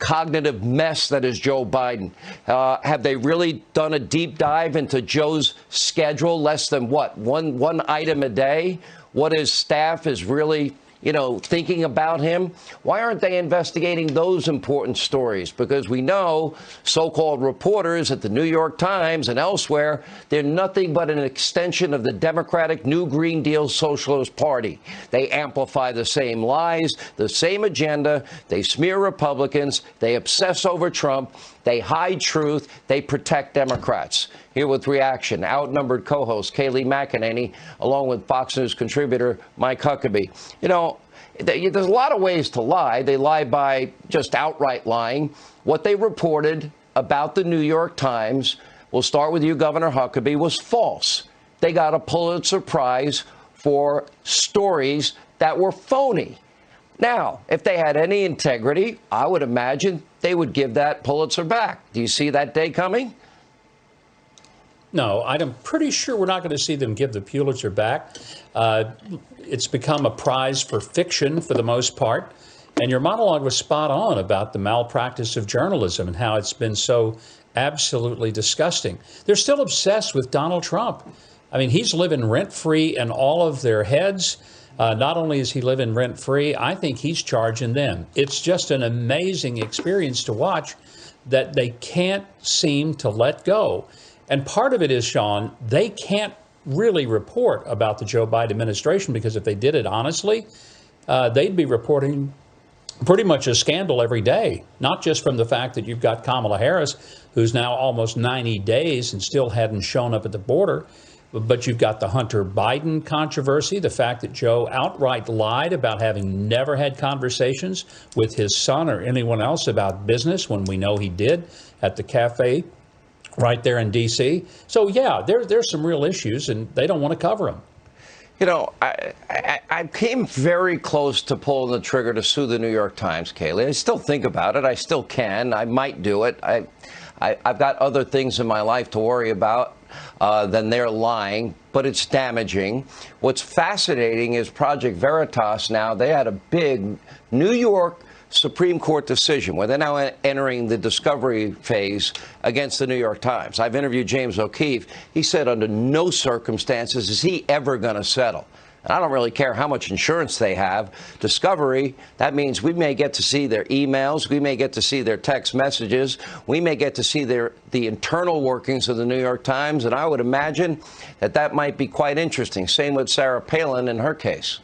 cognitive mess that is Joe Biden. Have they really done a deep dive into Joe's schedule? Less than what? One item a day? What his staff is really, thinking about him? Why aren't they investigating those important stories? Because we know so-called reporters at the New York Times and elsewhere, they're nothing but an extension of the Democratic New Green Deal Socialist Party. They amplify the same lies, the same agenda. They smear Republicans. They obsess over Trump. They hide truth. They protect Democrats. Here with reaction, outnumbered co-host Kayleigh McEnany, along with Fox News contributor Mike Huckabee. There's a lot of ways to lie. They lie by just outright lying. What they reported about the New York Times, we'll start with you, Governor Huckabee, was false. They got a Pulitzer Prize for stories that were phony. Now, if they had any integrity, I would imagine they would give that Pulitzer back. Do you see that day coming? No, I'm pretty sure we're not going to see them give the Pulitzer back. It's become a prize for fiction for the most part. And your monologue was spot on about the malpractice of journalism and how it's been so absolutely disgusting. They're still obsessed with Donald Trump. I mean, he's living rent-free in all of their heads. Not only is he living rent-free, I think he's charging them. It's just an amazing experience to watch that they can't seem to let go. And part of it is, Sean, they can't really report about the Joe Biden administration because if they did it honestly, they'd be reporting pretty much a scandal every day, not just from the fact that you've got Kamala Harris, who's now almost 90 days and still hadn't shown up at the border, but you've got the Hunter Biden controversy, the fact that Joe outright lied about having never had conversations with his son or anyone else about business when we know he did at the cafe right there in D.C. So, yeah, there's some real issues, and they don't want to cover them. I came very close to pulling the trigger to sue the New York Times, Kayleigh. I still think about it. I still can. I might do it. I've got other things in my life to worry about than their lying, but it's damaging. What's fascinating is Project Veritas now, they had a big New York Supreme Court decision where they're now entering the discovery phase against the New York Times. I've interviewed James O'Keefe. He said under no circumstances is he ever going to settle. And I don't really care how much insurance they have. Discovery, that means we may get to see their emails. We may get to see their text messages. We may get to see the internal workings of the New York Times. And I would imagine that might be quite interesting. Same with Sarah Palin in her case.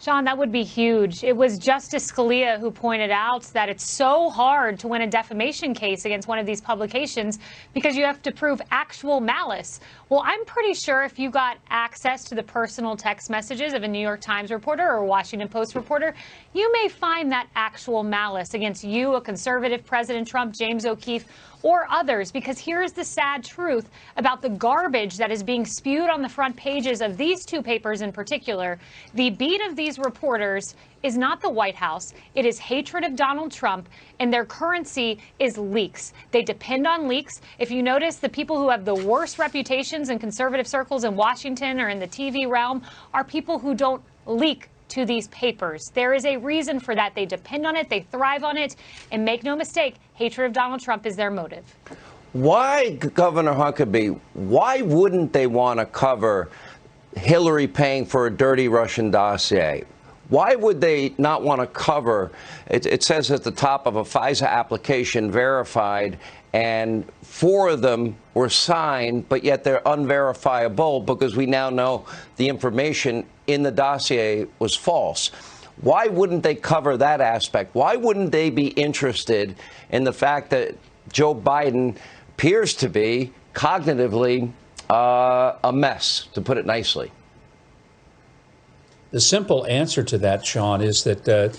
Sean, that would be huge. It was Justice Scalia who pointed out that it's so hard to win a defamation case against one of these publications because you have to prove actual malice. Well, I'm pretty sure if you got access to the personal text messages of a New York Times reporter or a Washington Post reporter, you may find that actual malice against you, a conservative President Trump, James O'Keefe, or others, because here's the sad truth about the garbage that is being spewed on the front pages of these two papers in particular. The beat of these reporters is not the White House. It is hatred of Donald Trump, and their currency is leaks. They depend on leaks. If you notice, the people who have the worst reputations in conservative circles in Washington or in the TV realm are people who don't leak to these papers. There is a reason for that. They depend on it. They thrive on it. And make no mistake, hatred of Donald Trump is their motive. Why, Governor Huckabee, why wouldn't they want to cover Hillary paying for a dirty Russian dossier? Why would they not want to cover, it says at the top of a FISA application, verified, and 4 of them were signed, but yet they're unverifiable because we now know the information in the dossier was false. Why wouldn't they cover that aspect? Why wouldn't they be interested in the fact that Joe Biden appears to be cognitively a mess, to put it nicely? The simple answer to that, Sean, is that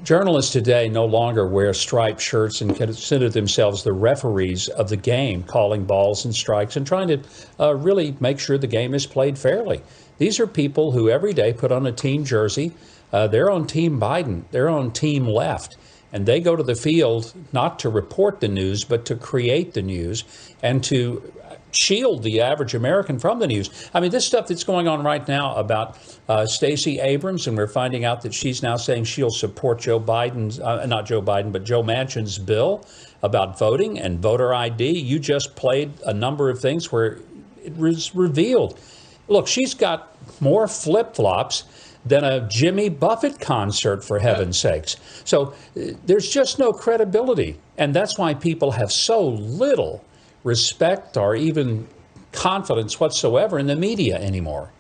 journalists today no longer wear striped shirts and consider themselves the referees of the game, calling balls and strikes and trying to really make sure the game is played fairly. These are people who every day put on a team jersey. They're on Team Biden. They're on Team Left. And they go to the field not to report the news, but to create the news and to shield the average American from the news. I mean, this stuff that's going on right now about Stacey Abrams, and we're finding out that she's now saying she'll support Joe Biden's, not Joe Biden, but Joe Manchin's bill about voting and voter ID. You just played a number of things where it was revealed. Look, she's got more flip-flops than a Jimmy Buffett concert, for heaven's sakes. So there's just no credibility. And that's why people have so little respect or even confidence whatsoever in the media anymore.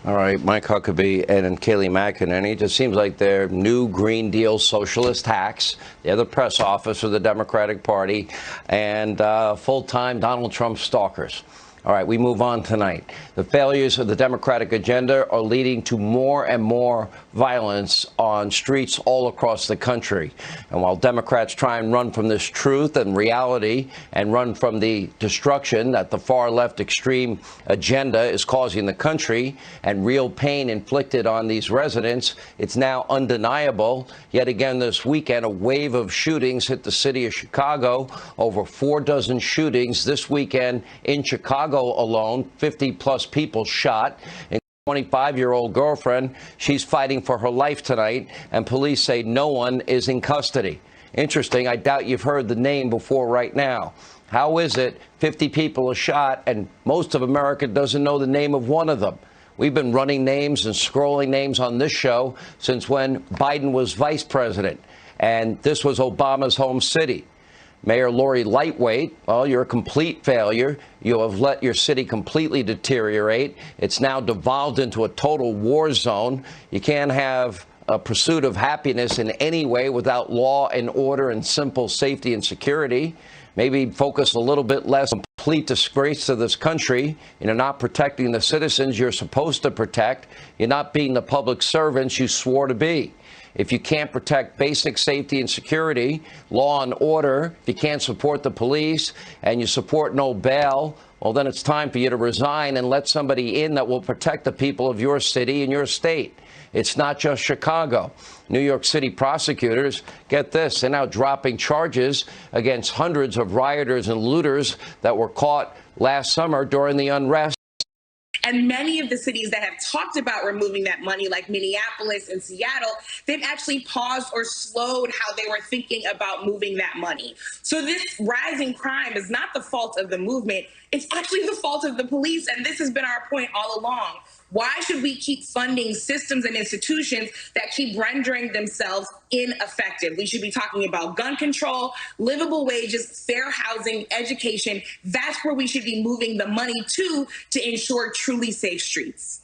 All right, Mike Huckabee and Kayleigh McEnany. It just seems like they're new Green Deal socialist hacks. They're the press office of the Democratic Party and full-time Donald Trump stalkers. All right, we move on tonight. The failures of the Democratic agenda are leading to more and more violence on streets all across the country. And while Democrats try and run from this truth and reality and run from the destruction that the far left extreme agenda is causing the country and real pain inflicted on these residents, it's now undeniable. Yet again this weekend, a wave of shootings hit the city of Chicago. Over 4 dozen shootings this weekend in Chicago alone, 50-plus people shot. 25-year-old girlfriend, she's fighting for her life tonight, and police say no one is in custody. Interesting, I doubt you've heard the name before right now. How is it 50 people are shot and most of America doesn't know the name of one of them? We've been running names and scrolling names on this show since when Biden was vice president, and this was Obama's home city. Mayor Lori Lightweight, well, you're a complete failure. You have let your city completely deteriorate. It's now devolved into a total war zone. You can't have a pursuit of happiness in any way without law and order and simple safety and security. Maybe focus a little bit less on complete disgrace to this country. You're not protecting the citizens you're supposed to protect. You're not being the public servants you swore to be. If you can't protect basic safety and security, law and order, if you can't support the police and you support no bail, well, then it's time for you to resign and let somebody in that will protect the people of your city and your state. It's not just Chicago. New York City prosecutors, get this, they're now dropping charges against hundreds of rioters and looters that were caught last summer during the unrest. And many of the cities that have talked about removing that money, like Minneapolis and Seattle, they've actually paused or slowed how they were thinking about moving that money. So this rising crime is not the fault of the movement. It's actually the fault of the police. And this has been our point all along. Why should we keep funding systems and institutions that keep rendering themselves ineffective? We should be talking about gun control, livable wages, fair housing, education. That's where we should be moving the money to ensure truly safe streets.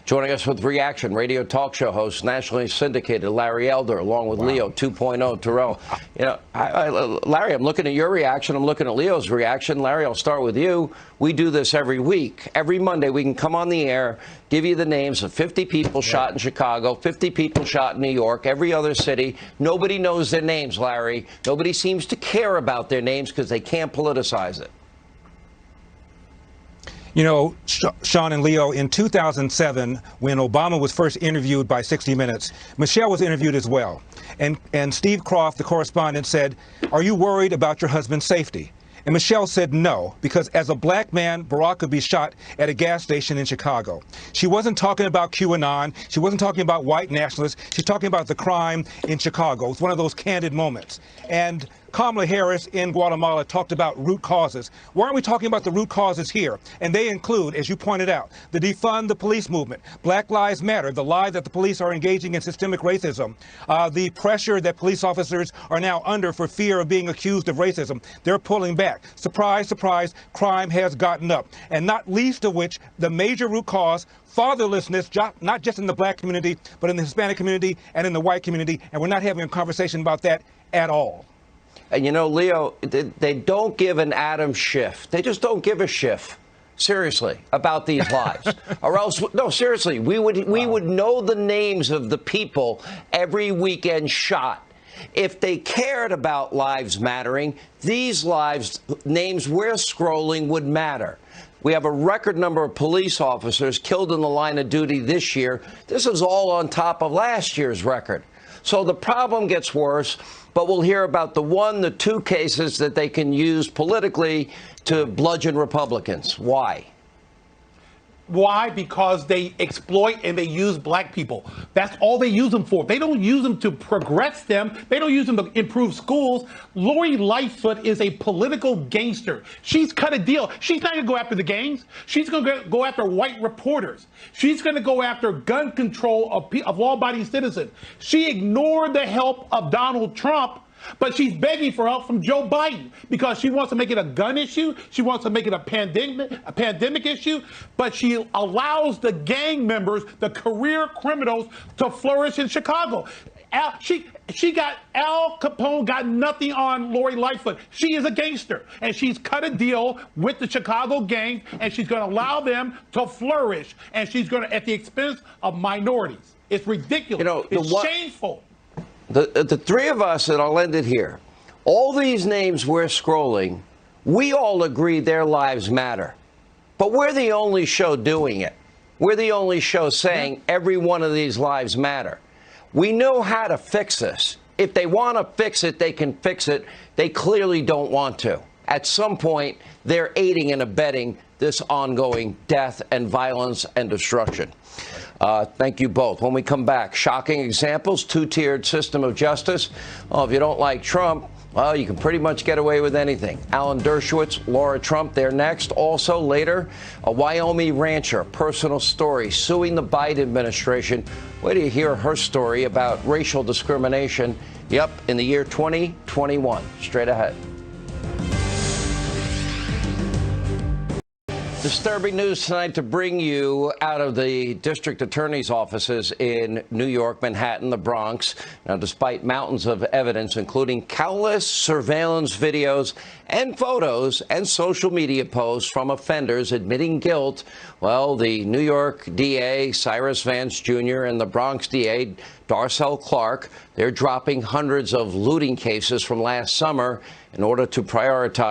Joining us with reaction, radio talk show host, nationally syndicated Larry Elder, along with Leo 2.0 Terrell. You know, Larry, I'm looking at your reaction. I'm looking at Leo's reaction. Larry, I'll start with you. We do this every week. Every Monday, we can come on the air, give you the names of 50 people shot in Chicago, 50 people shot in New York, every other city. Nobody knows their names, Larry. Nobody seems to care about their names because they can't politicize it. You know, Sean and Leo, in 2007, when Obama was first interviewed by 60 Minutes, Michelle was interviewed as well. And Steve Croft, the correspondent, said, "Are you worried about your husband's safety?" And Michelle said no, because as a black man, Barack could be shot at a gas station in Chicago. She wasn't talking about QAnon. She wasn't talking about white nationalists. She's talking about the crime in Chicago. It's one of those candid moments. And Kamala Harris in Guatemala talked about root causes. Why aren't we talking about the root causes here? And they include, as you pointed out, the defund the police movement, Black Lives Matter, the lie that the police are engaging in systemic racism, the pressure that police officers are now under for fear of being accused of racism. They're pulling back. Surprise, surprise, crime has gotten up. And not least of which, the major root cause, fatherlessness, not just in the black community, but in the Hispanic community and in the white community. And we're not having a conversation about that at all. And you know, Leo, they don't give an Adam Schiff. They just don't give a Schiff, seriously, about these lives. Or else, no, seriously, we would know the names of the people every weekend shot. If they cared about lives mattering, these lives, names we're scrolling would matter. We have a record number of police officers killed in the line of duty this year. This is all on top of last year's record. So the problem gets worse, but we'll hear about the 2 cases that they can use politically to bludgeon Republicans. Why? Why? Because they exploit and they use black people. That's all they use them for. They don't use them to progress them. They don't use them to improve schools. Lori Lightfoot is a political gangster. She's cut a deal. She's not going to go after the gangs. She's going to go after white reporters. She's going to go after gun control of law-abiding citizens. She ignored the help of Donald Trump, but she's begging for help from Joe Biden because she wants to make it a gun issue. She wants to make it a pandemic issue, but she allows the gang members, the career criminals, to flourish in Chicago. Al Capone got nothing on Lori Lightfoot. She is a gangster, and she's cut a deal with the Chicago gang, and she's going to allow them to flourish, and she's going to at the expense of minorities. It's ridiculous. You know, it's shameful. The 3 of us, and I'll end it here, all these names we're scrolling, we all agree their lives matter. But we're the only show doing it. We're the only show saying every one of these lives matter. We know how to fix this. If they want to fix it, they can fix it. They clearly don't want to. At some point, they're aiding and abetting this ongoing death and violence and destruction. Thank you both. When we come back, shocking examples, 2-tiered system of justice. Well, if you don't like Trump, well, you can pretty much get away with anything. Alan Dershowitz, Laura Trump, they're next. Also later, a Wyoming rancher, personal story, suing the Biden administration. Wait till you hear her story about racial discrimination. Yep, in the year 2021. Straight ahead. Disturbing news tonight to bring you out of the district attorney's offices in New York, Manhattan, the Bronx. Now, despite mountains of evidence, including countless surveillance videos and photos and social media posts from offenders admitting guilt, well, the New York DA, Cyrus Vance Jr., and the Bronx DA, Darcel Clark, they're dropping hundreds of looting cases from last summer in order to prioritize